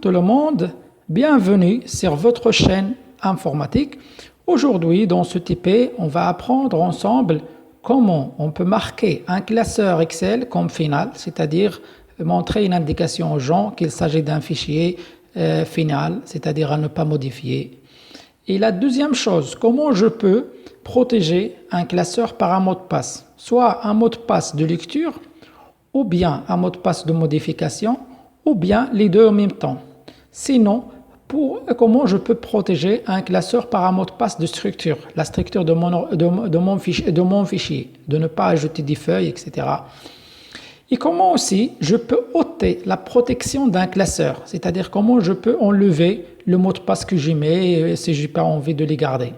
tout le monde, bienvenue sur votre chaîne informatique. Aujourd'hui, dans ce TP, on va apprendre ensemble comment on peut marquer un classeur Excel comme final, c'est-à-dire montrer une indication aux gens qu'il s'agit d'un fichier final, c'est-à-dire à ne pas modifier. Et la deuxième chose, comment je peux protéger un classeur par un mot de passe, soit un mot de passe de lecture, ou bien un mot de passe de modification, ou bien les deux en même temps. Sinon, comment je peux protéger un classeur par un mot de passe de structure, la structure de mon fichier, de ne pas ajouter des feuilles, etc. Et comment aussi je peux ôter la protection d'un classeur, c'est-à-dire comment je peux enlever le mot de passe que j'y mets si je n'ai pas envie de les garder.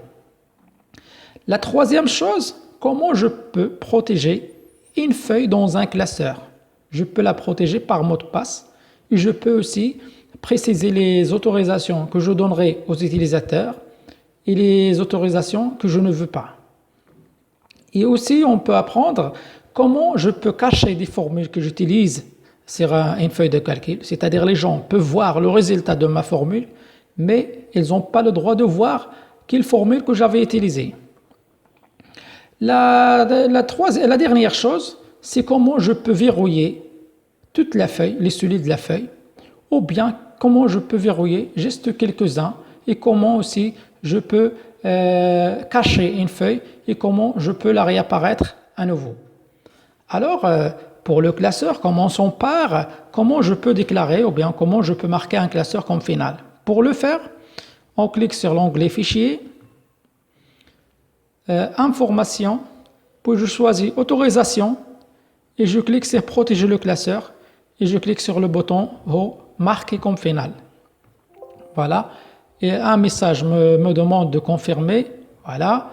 La troisième chose, comment je peux protéger une feuille dans un classeur. Je peux la protéger par mot de passe et je peux aussi préciser les autorisations que je donnerai aux utilisateurs et les autorisations que je ne veux pas. Et aussi, on peut apprendre comment je peux cacher des formules que j'utilise sur une feuille de calcul. C'est-à-dire les gens peuvent voir le résultat de ma formule, mais ils n'ont pas le droit de voir quelle formule que j'avais utilisée. La dernière chose, c'est comment je peux verrouiller toute la feuille, les solides de la feuille, ou bien comment je peux verrouiller juste quelques-uns et comment aussi je peux cacher une feuille et comment je peux la réapparaître à nouveau. Alors, pour le classeur, commençons par comment je peux déclarer ou bien comment je peux marquer un classeur comme final. Pour le faire, on clique sur l'onglet Fichier, Information, puis je choisis Autorisation et je clique sur Protéger le classeur et je clique sur le bouton haut Marquer comme final. Voilà. Et un message me demande de confirmer. Voilà.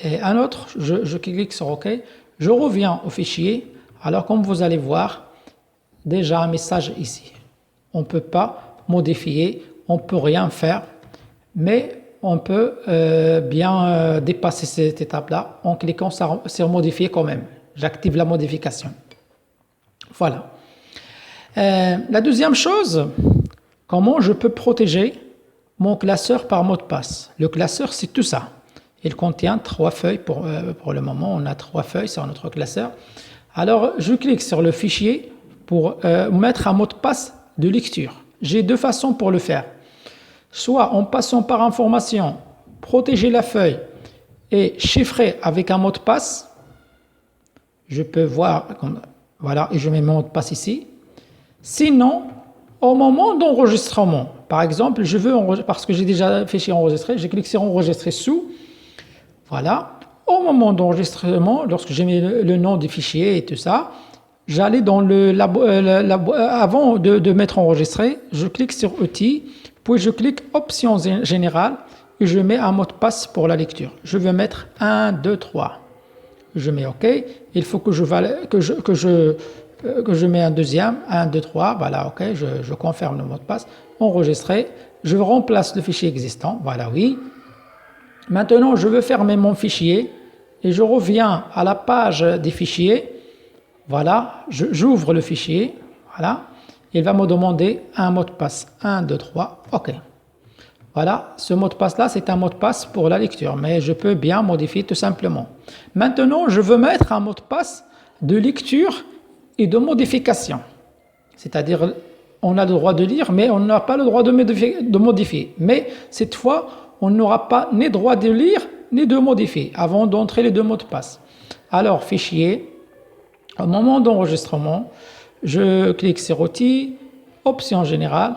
Et un autre, je clique sur OK. Je reviens au fichier. Alors, comme vous allez voir, déjà un message ici. On ne peut pas modifier, on ne peut rien faire, mais on peut bien dépasser cette étape-là en cliquant sur Modifier quand même. J'active la modification. Voilà. La deuxième chose, comment je peux protéger mon classeur par mot de passe. Le classeur, c'est tout ça. Il contient 3 feuilles. Pour le moment, on a 3 feuilles sur notre classeur. Alors, je clique sur le fichier pour mettre un mot de passe de lecture. J'ai 2 façons pour le faire. Soit en passant par information, protéger la feuille et chiffrer avec un mot de passe. Je peux voir, voilà, et je mets mon mot de passe ici. Sinon, au moment d'enregistrement, par exemple, je veux parce que j'ai déjà le fichier enregistré, je clique sur enregistrer sous. Voilà. Au moment d'enregistrement, lorsque j'ai mis le nom du fichier et tout ça, j'allais dans avant de mettre enregistré, je clique sur Outils, puis je clique Options générales et je mets un mot de passe pour la lecture. Je veux mettre 1, 2, 3. Je mets OK. Il faut que je mets un deuxième, 1, 2, 3, voilà, OK, je confirme le mot de passe, enregistrer, je remplace le fichier existant, voilà, oui. Maintenant, je veux fermer mon fichier et je reviens à la page des fichiers, voilà, j'ouvre le fichier, voilà, il va me demander un mot de passe, 1, 2, 3, OK. Voilà, ce mot de passe-là, c'est un mot de passe pour la lecture, mais je peux bien modifier tout simplement. Maintenant, je veux mettre un mot de passe de lecture et de modification. C'est-à-dire, on a le droit de lire, mais on n'a pas le droit de modifier. Mais cette fois, on n'aura pas ni droit de lire, ni de modifier, avant d'entrer les 2 mots de passe. Alors, fichier, au moment d'enregistrement, je clique sur Outils, Options générales,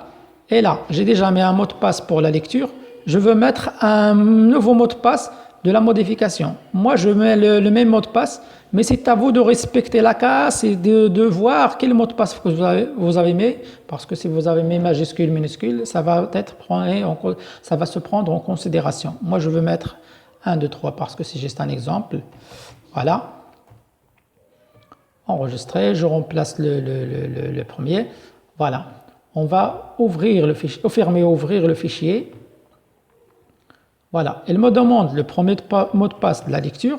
et là, j'ai déjà mis un mot de passe pour la lecture. Je veux mettre un nouveau mot de passe de la modification. Moi, je mets le même mot de passe, mais c'est à vous de respecter la case et de voir quel mot de passe que vous avez mis, parce que si vous avez mis majuscule, minuscule, ça va se prendre en considération. Moi, je veux mettre 1, 2, 3 parce que c'est juste un exemple. Voilà. Enregistrer, je remplace le premier. Voilà. On va ouvrir le fichier, fermer et ouvrir le fichier. Voilà. Il me demande le premier mot de passe de la lecture.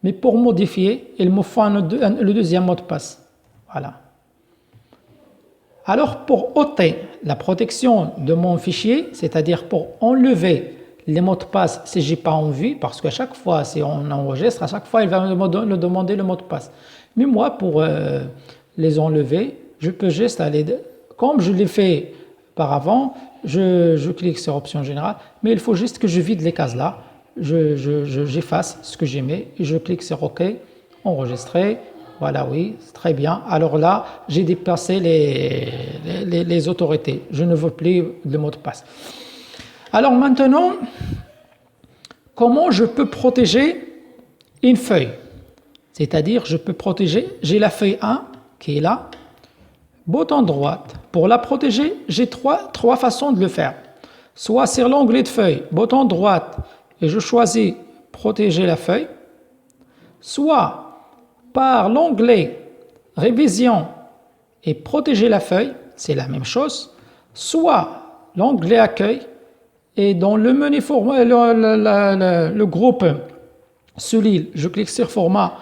Mais pour modifier, il me faut le deuxième mot de passe. Voilà. Alors, pour ôter la protection de mon fichier, c'est-à-dire pour enlever les mots de passe si je n'ai pas envie, parce qu'à chaque fois, si on enregistre, à chaque fois, il va me demander le mot de passe. Mais moi, pour les enlever, je peux juste aller, comme je l'ai fait auparavant, je clique sur Option générale, mais il faut juste que je vide les cases là. J'efface ce que j'ai mis et je clique sur OK, enregistrer. Voilà, oui, c'est très bien. Alors là, j'ai dépassé les autorités. Je ne veux plus le mot de passe. Alors maintenant, comment je peux protéger une feuille? C'est-à-dire, je peux protéger, j'ai la feuille 1 qui est là, bouton droit. Pour la protéger, j'ai trois façons de le faire. Soit sur l'onglet de feuille, bouton droit, et je choisis protéger la feuille, soit par l'onglet révision et protéger la feuille, c'est la même chose, soit l'onglet accueil et dans le menu format, le groupe Solil, je clique sur format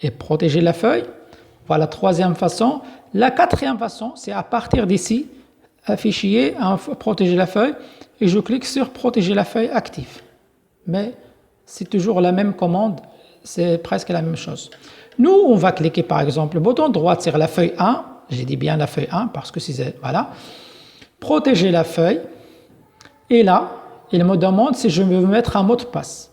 et protéger la feuille. Voilà la troisième façon. La quatrième façon, c'est à partir d'ici, fichier, protéger la feuille et je clique sur protéger la feuille active. Mais c'est toujours la même commande, c'est presque la même chose. Nous, on va cliquer par exemple le bouton droit sur la feuille 1, j'ai dit bien la feuille 1 parce que c'est, voilà, protéger la feuille, et là, il me demande si je veux mettre un mot de passe.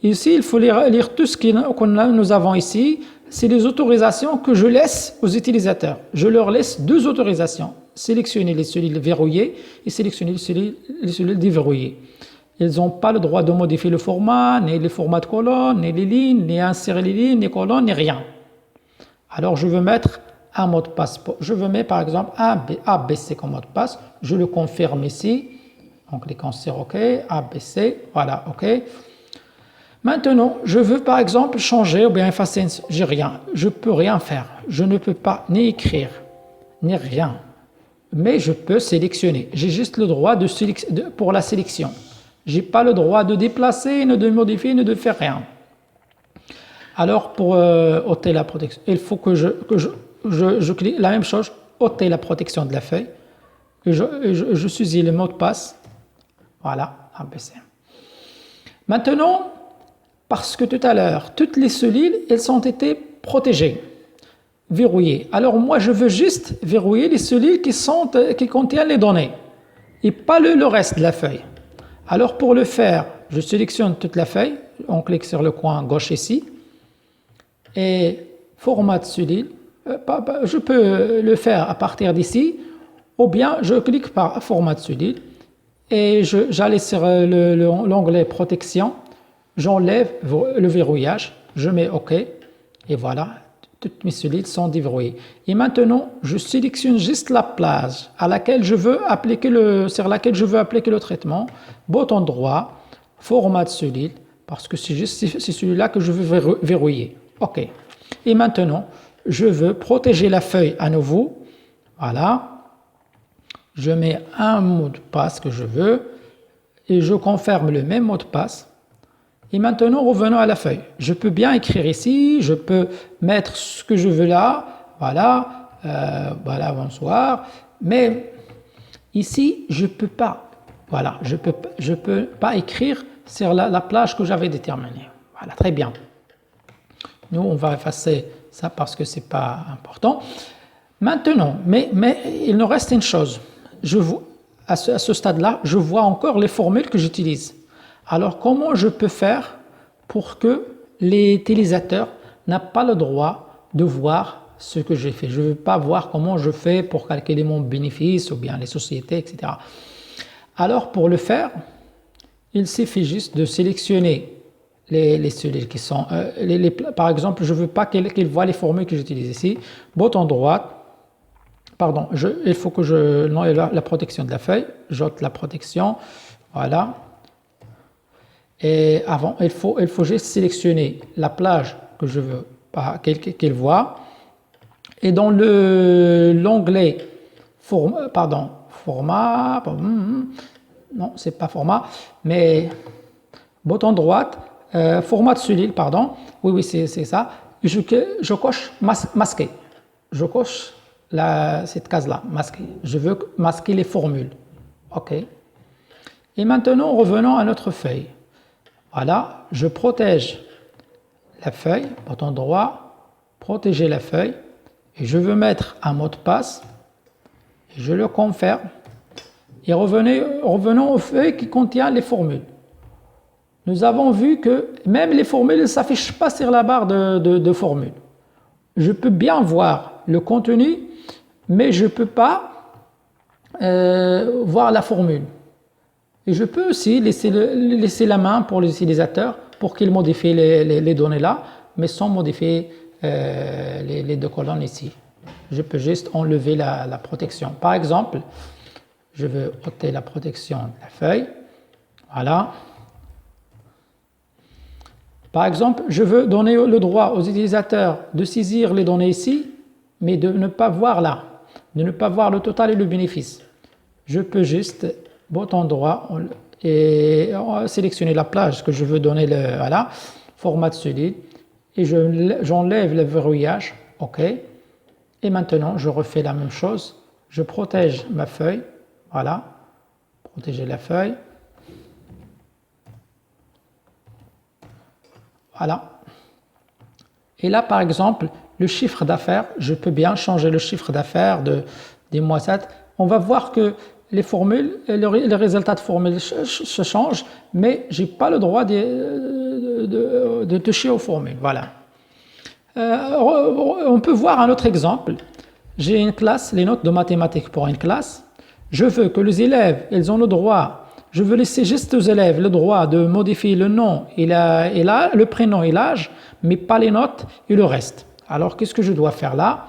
Ici, il faut lire tout ce que nous avons ici, c'est les autorisations que je laisse aux utilisateurs. Je leur laisse deux autorisations, sélectionner les cellules verrouillées et sélectionner les cellules déverrouillées. Ils n'ont pas le droit de modifier le format, ni les formats de colonnes, ni les lignes, ni insérer les lignes, ni colonnes, ni rien. Alors, je veux mettre un mot de passe. Je veux mettre par exemple ABC comme mot de passe. Je le confirme ici. En cliquant sur OK, ABC, voilà, OK. Maintenant, je veux par exemple changer ou bien effacer. J'ai rien. Je ne peux rien faire. Je ne peux pas ni écrire, ni rien. Mais je peux sélectionner. J'ai juste le droit pour la sélection. Je n'ai pas le droit de déplacer, ni de modifier, ni de faire rien. Alors, pour ôter la protection, il faut que je clique la même chose, ôter la protection de la feuille. Et je saisis le mot de passe. Voilà, ABC. Maintenant, parce que tout à l'heure, toutes les cellules, elles ont été protégées, verrouillées. Alors, moi, je veux juste verrouiller les cellules qui contiennent les données et pas le reste de la feuille. Alors, pour le faire, je sélectionne toute la feuille, on clique sur le coin gauche ici, et format de cellule, je peux le faire à partir d'ici, ou bien je clique par format de cellule, et j'allais sur l'onglet protection, j'enlève le verrouillage, je mets OK, et voilà, toutes mes cellules sont déverrouillées. Et maintenant, je sélectionne juste la plage sur laquelle je veux appliquer le traitement. Bouton droit, format de cellule, parce que c'est celui-là que je veux verrouiller. OK. Et maintenant, je veux protéger la feuille à nouveau. Voilà. Je mets un mot de passe que je veux et je confirme le même mot de passe. Et maintenant, revenons à la feuille. Je peux bien écrire ici, je peux mettre ce que je veux là, voilà, voilà, bonsoir. Mais ici, je ne peux pas, voilà, je peux pas écrire sur la plage que j'avais déterminée. Voilà, très bien. Nous, on va effacer ça parce que ce n'est pas important. Maintenant, mais il nous reste une chose. À ce stade-là, je vois encore les formules que j'utilise. Alors, comment je peux faire pour que les utilisateurs n'aient pas le droit de voir ce que j'ai fait? Je ne veux pas voir comment je fais pour calculer mon bénéfice ou bien les sociétés, etc. Alors, pour le faire, il suffit juste de sélectionner les cellules qui sont... par exemple, je ne veux pas qu'ils voient les formules que j'utilise ici. Bouton droit, pardon, il faut que je... Non, la protection de la feuille, j'ôte la protection, voilà. Et avant, il faut juste sélectionner la plage que je veux qu'il voit. Et dans l'onglet format, non, c'est pas format, mais bouton droit, format de cellule, pardon, oui, c'est ça. Je coche masquer. Je coche cette case-là, masquer. Je veux masquer les formules. OK. Et maintenant, revenons à notre feuille. Voilà, je protège la feuille, bouton droit, protéger la feuille. Et je veux mettre un mot de passe. Et je le confirme. Et revenons aux feuilles qui contiennent les formules. Nous avons vu que même les formules ne s'affichent pas sur la barre de formules. Je peux bien voir le contenu, mais je ne peux pas voir la formule. Et je peux aussi laisser la main pour les utilisateurs pour qu'ils modifient les données là, mais sans modifier les deux colonnes ici. Je peux juste enlever la protection. Par exemple, je veux ôter la protection de la feuille. Voilà. Par exemple, je veux donner le droit aux utilisateurs de saisir les données ici, mais de ne pas voir là, de ne pas voir le total et le bénéfice. Je peux juste, bouton droit, et sélectionner la plage que je veux donner, voilà, format solide, et j'enlève le verrouillage, OK. Et maintenant, je refais la même chose, je protège ma feuille, voilà, protéger la feuille. Voilà. Et là, par exemple, le chiffre d'affaires, je peux bien changer le chiffre d'affaires des mois 7. On va voir que les formules, les résultats de formules se changent, mais je n'ai pas le droit de toucher aux formules. Voilà. On peut voir un autre exemple. J'ai une classe, les notes de mathématiques pour une classe. Je veux que les élèves, ils ont le droit. Je veux laisser juste aux élèves le droit de modifier le nom et le prénom et l'âge, mais pas les notes et le reste. Alors, qu'est-ce que je dois faire là?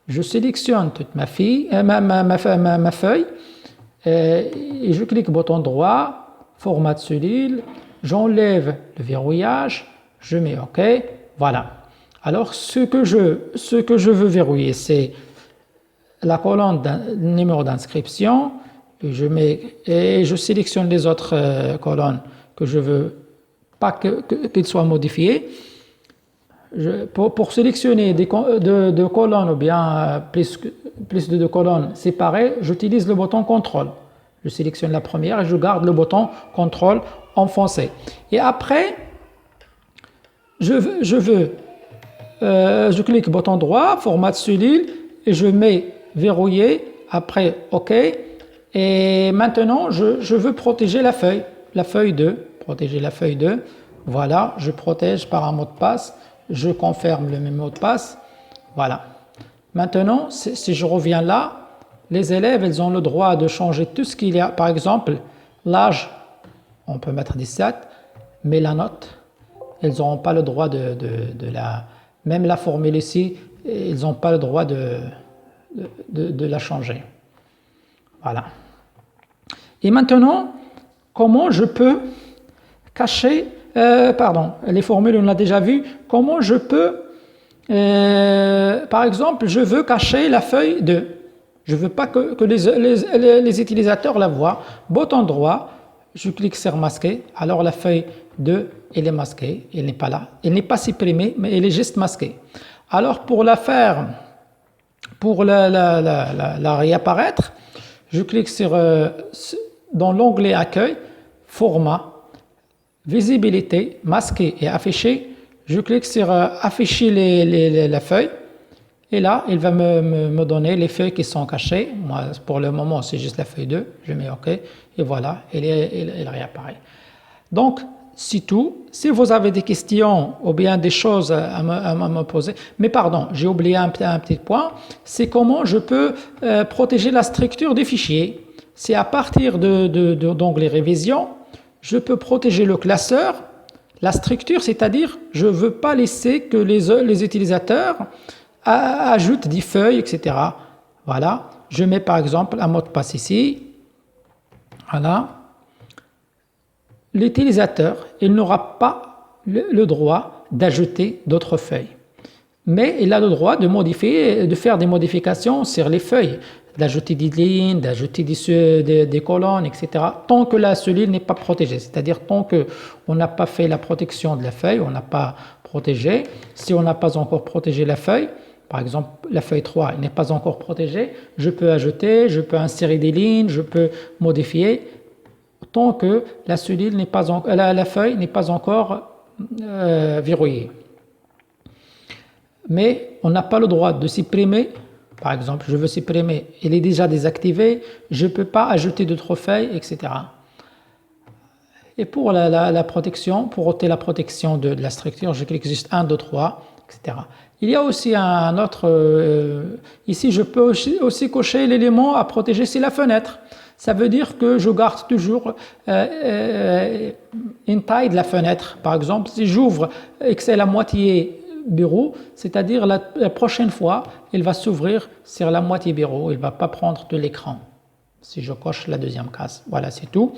Je sélectionne toute ma feuille et je clique bouton droit, format solide, j'enlève le verrouillage, je mets OK, voilà. Alors, ce que je veux verrouiller, c'est la colonne numéro d'inscription, et je sélectionne les autres colonnes que je veux pas qu'ils soient modifiées. Pour sélectionner deux colonnes ou bien plus de deux colonnes séparées, j'utilise le bouton contrôle. Je sélectionne la première et je garde le bouton contrôle enfoncé. Et après, je clique bouton droit, format solide, et je mets verrouillé, après OK. Et maintenant, je veux protéger la feuille 2, protéger la feuille 2. Voilà, je protège par un mot de passe, je confirme le même mot de passe. Voilà. Maintenant, si je reviens là, les élèves, ils ont le droit de changer tout ce qu'il y a. Par exemple, l'âge, on peut mettre 17, mais la note, ils n'auront pas le droit même la formule ici, ils n'ont pas le droit de la changer. Voilà. Et maintenant, comment je peux cacher, les formules on l'a déjà vu, comment je peux, par exemple, je veux cacher la feuille 2. Je ne veux pas que les utilisateurs la voient. Bouton droit, je clique sur masquer, alors la feuille 2, elle est masquée, elle n'est pas là. Elle n'est pas supprimée, mais elle est juste masquée. Alors pour la faire, pour la réapparaître, je clique dans l'onglet Accueil, Format, Visibilité, Masquer et Afficher. Je clique sur Afficher la feuille. Et là, il va me donner les feuilles qui sont cachées. Moi, pour le moment, c'est juste la feuille 2. Je mets OK. Et voilà, elle réapparaît. Donc, c'est tout. Si vous avez des questions ou bien des choses à me poser, mais pardon, j'ai oublié un petit point, c'est comment je peux protéger la structure des fichiers. C'est à partir d'onglet révision, je peux protéger le classeur, la structure, c'est-à-dire je ne veux pas laisser que les utilisateurs ajoutent des feuilles, etc. Voilà, je mets par exemple un mot de passe ici. Voilà. L'utilisateur, il n'aura pas le droit d'ajouter d'autres feuilles. Mais il a le droit de modifier, de faire des modifications sur les feuilles, d'ajouter des lignes, d'ajouter des colonnes, etc. Tant que la solide n'est pas protégée, c'est-à-dire tant qu'on n'a pas fait la protection de la feuille, on n'a pas protégé. Si on n'a pas encore protégé la feuille, par exemple, la feuille 3 n'est pas encore protégée, je peux ajouter, je peux insérer des lignes, je peux modifier, tant que la cellule n'est pas la feuille n'est pas encore verrouillée. Mais on n'a pas le droit de supprimer. Par exemple, je veux supprimer, il est déjà désactivé, je ne peux pas ajouter d'autres feuilles, etc. Et pour la protection, pour ôter la protection de la structure, je clique juste 1, 2, 3, etc. Il y a aussi un autre, ici je peux aussi cocher l'élément à protéger, c'est la fenêtre. Ça veut dire que je garde toujours une taille de la fenêtre. Par exemple, si j'ouvre et que c'est la moitié bureau, c'est-à-dire la prochaine fois, il va s'ouvrir sur la moitié bureau, il ne va pas prendre de l'écran. Si je coche la deuxième case, voilà, c'est tout.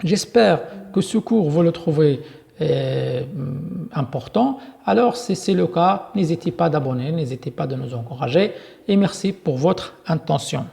J'espère que ce cours, vous le trouvez important. Alors, si c'est le cas, n'hésitez pas d'abonner, n'hésitez pas de nous encourager et merci pour votre attention.